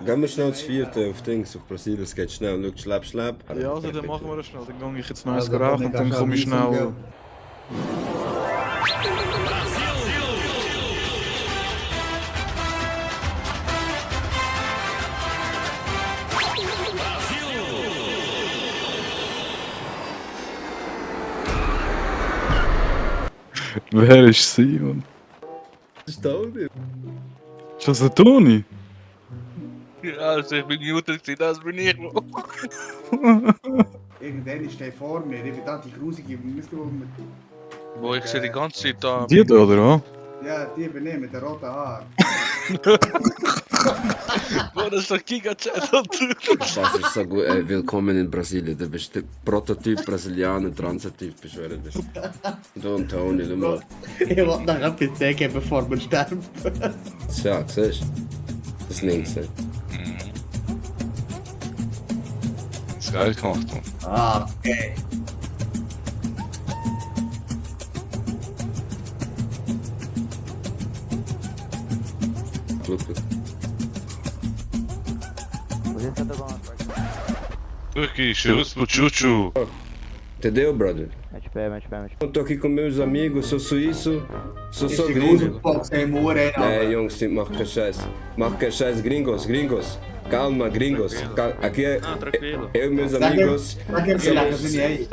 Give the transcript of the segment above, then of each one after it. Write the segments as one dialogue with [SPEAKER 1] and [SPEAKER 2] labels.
[SPEAKER 1] Gehen wir schnell das vierte auf Dings, auf Brasilien, es geht schnell. Schau, schlepp, schlepp.
[SPEAKER 2] Ja, also dann machen wir das schnell. Dann gehe ich jetzt noch ins
[SPEAKER 3] Also,
[SPEAKER 2] Gerät
[SPEAKER 3] dann
[SPEAKER 2] und dann
[SPEAKER 3] kannst du
[SPEAKER 2] komme ich
[SPEAKER 3] Visum
[SPEAKER 2] schnell.
[SPEAKER 3] geben.
[SPEAKER 2] Wer ist sie, Mann?
[SPEAKER 1] Was ist da nicht?
[SPEAKER 2] Ist das der Toni?
[SPEAKER 4] Ja, also ich bin mutig, das bin ich.
[SPEAKER 3] Irgendwann steht vor mir, ich bin da die grusige Missgeburt.
[SPEAKER 4] Boah, ich sehe die ganze Zeit da.
[SPEAKER 2] Die da, oder was?
[SPEAKER 3] Ja, die bin ich mit den roten Haaren.
[SPEAKER 4] Boah, das ist doch Giga-Chat.
[SPEAKER 1] Das ist so gut. Willkommen in Brasilien. Du bist der Prototyp Brasilianer, Transitiv beschweren. Du und Toni, du mal.
[SPEAKER 3] Ich wollte noch ein PC geben, bevor wir sterben.
[SPEAKER 1] Ja, siehst du? Das ist nichts.
[SPEAKER 4] Das ist geil gemacht, Mann.
[SPEAKER 3] Ah, okay.
[SPEAKER 4] Turki, churros pro chuchu.
[SPEAKER 1] Entendeu, brother?
[SPEAKER 5] Mete pé, mete pé, mete pé.
[SPEAKER 1] Eu tô aqui com meus amigos, sou suíço, sou
[SPEAKER 3] Ist
[SPEAKER 1] só
[SPEAKER 3] die
[SPEAKER 1] gringo.
[SPEAKER 3] Gruselbox sem Mure,
[SPEAKER 1] Nee, Jungs, mach keinen Scheiß. Mach keinen Scheiß, gringos, gringos. Calma, gringos. Aqui é. Eu e meus amigos.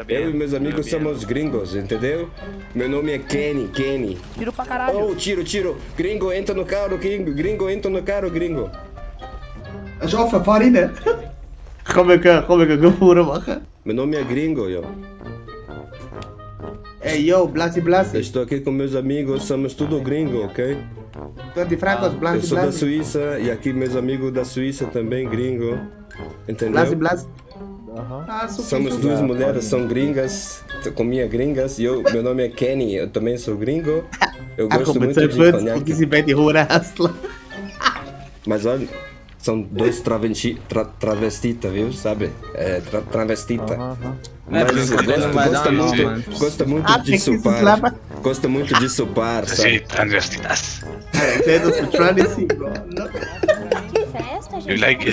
[SPEAKER 1] Eu e meus amigos somos gringos, entendeu? Meu nome é Kenny, Kenny.
[SPEAKER 5] Tiro pra caralho.
[SPEAKER 1] Oh, tiro, tiro. Gringo, entra no carro, gringo. Gringo, entra no carro, gringo.
[SPEAKER 3] Is offen, fahr rein. Kom ik een gevoer maken?
[SPEAKER 1] Meu nome é Gringo, yo.
[SPEAKER 3] Hey, yo, blasi
[SPEAKER 1] Eu
[SPEAKER 3] blasi.
[SPEAKER 1] estou aqui com meus amigos, somos tudo gringo, ok?
[SPEAKER 3] Tu de fracos,
[SPEAKER 1] Eu
[SPEAKER 3] blasi
[SPEAKER 1] sou da
[SPEAKER 3] blasi.
[SPEAKER 1] Suíça e aqui meus amigos da Suíça também gringo. Entendeu?
[SPEAKER 3] Blasi blasi. Ah,
[SPEAKER 1] Somos duas mulheres, são gringas, com minha gringas. E eu, meu nome é Kenny, eu também sou gringo. Eu
[SPEAKER 3] Ah,
[SPEAKER 1] gosto
[SPEAKER 3] kom met
[SPEAKER 1] muito
[SPEAKER 3] zijn
[SPEAKER 1] de
[SPEAKER 3] punt, porque
[SPEAKER 1] conhaque.
[SPEAKER 3] ze bij die horen hasselen.
[SPEAKER 1] Mas olha, são dois travestitas, viu? Sabe? É, travestita. Mas gosta muito
[SPEAKER 3] Ah,
[SPEAKER 1] de
[SPEAKER 3] tem que se
[SPEAKER 1] supar.
[SPEAKER 3] slapar.
[SPEAKER 1] Gosta muito de supar,
[SPEAKER 4] Sim,
[SPEAKER 1] sabe?
[SPEAKER 4] transvestitas.
[SPEAKER 3] Zij doen ze traditie, bro.
[SPEAKER 6] Festa, gente.
[SPEAKER 4] You like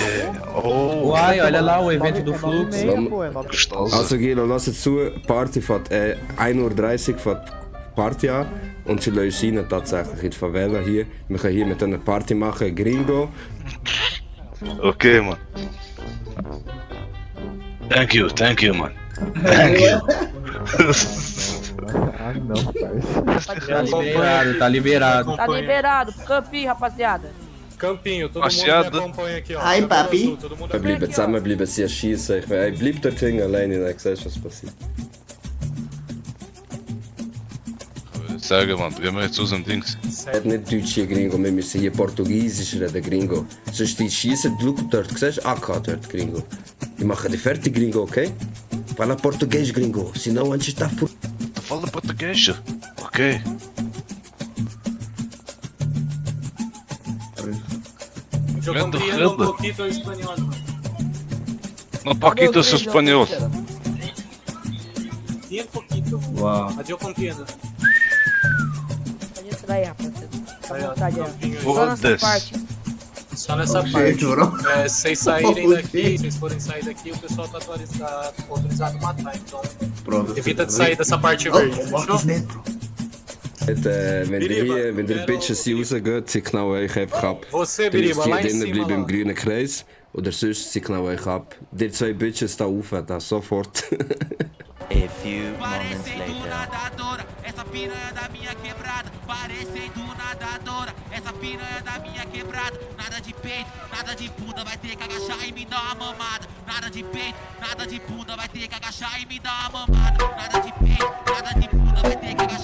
[SPEAKER 4] Oh,
[SPEAKER 5] Uai, olha lá o evento do Fluxo.
[SPEAKER 1] Vamos-
[SPEAKER 4] gostoso.
[SPEAKER 1] Also Gilo, lass jetzt zu, Party fährt 1:30 Uhr fährt Party an und sie lassen rein tatsächlich in die Favela hier. Wir können hier mit einer Party machen, Gringo.
[SPEAKER 4] Ok, man. Thank you, man. Thank you.
[SPEAKER 5] Tá liberado, tá liberado.
[SPEAKER 7] Tá liberado, campinho, rapaziada.
[SPEAKER 8] Campinho, todo
[SPEAKER 4] Passeada.
[SPEAKER 8] mundo me acompanha aqui, ó.
[SPEAKER 3] Ai,
[SPEAKER 8] Campinho
[SPEAKER 3] papi.
[SPEAKER 8] Azul, todo mundo
[SPEAKER 1] Wir bleiben zusammen, bleiben sie schießen. Ich meine, bleib dort hinten alleine, dann siehst du, was passiert.
[SPEAKER 4] Sagen, man, gehen wir jetzt aus dem Dings.
[SPEAKER 1] Red nicht Deutsch hier, Gringo, wir müssen hier Portugiesisch reden, Gringo. Sonst die schießen, schau dort, siehst du, AK dort, Gringo. Die machen die fertig, Gringo, okay? Fala português, Gringo, senão a gente está fu...
[SPEAKER 4] Fala português. Ok.
[SPEAKER 8] Yo
[SPEAKER 4] Vendo
[SPEAKER 8] comprendo un
[SPEAKER 4] renda.
[SPEAKER 8] poquito de español.
[SPEAKER 4] No Paquito es espanhol.
[SPEAKER 8] Bien poquito.
[SPEAKER 5] Uau.
[SPEAKER 8] Mas eu compreendo.
[SPEAKER 7] Pode entrar aí, rapaziada. Fica
[SPEAKER 8] Aí,
[SPEAKER 7] à
[SPEAKER 8] ó,
[SPEAKER 7] vontade, ó.
[SPEAKER 8] campinho aí.
[SPEAKER 7] Só nessa
[SPEAKER 4] Foda-se.
[SPEAKER 7] parte.
[SPEAKER 8] Só nessa
[SPEAKER 3] Gente,
[SPEAKER 8] parte.
[SPEAKER 3] bro.
[SPEAKER 8] É, se vocês saírem
[SPEAKER 3] Oh,
[SPEAKER 8] daqui,
[SPEAKER 3] gente.
[SPEAKER 8] se vocês forem sair daqui, o pessoal tá autorizado a matar. Então,
[SPEAKER 3] Pronto.
[SPEAKER 8] evita de sair dessa parte
[SPEAKER 3] Oh,
[SPEAKER 8] verde.
[SPEAKER 3] wat
[SPEAKER 8] Fechou?
[SPEAKER 3] is net, bro?
[SPEAKER 1] Wenn der Bitches hier rausgeht, sie knallen euch einfach ab.
[SPEAKER 8] Você,
[SPEAKER 1] Dann müsst
[SPEAKER 8] Biriba,
[SPEAKER 1] ihr
[SPEAKER 8] lá em
[SPEAKER 1] drinnen
[SPEAKER 8] cima.
[SPEAKER 1] bleiben im
[SPEAKER 8] Lá.
[SPEAKER 1] grünen Kreis. Oder sonst, sie knallen euch ab. Die zwei Bitches da rauf, da sofort.
[SPEAKER 5] A few moments later.
[SPEAKER 9] nadadora, essa piranha da minha quebrada, parecendo nadadora, essa piranha da minha quebrada, nada de peito, nada de bunda, vai ter que agachar e me dar uma mamada, nada de peito, nada de bunda, vai ter que agachar e me dar uma mamada, nada de peito, nada de bunda, vai ter que agachar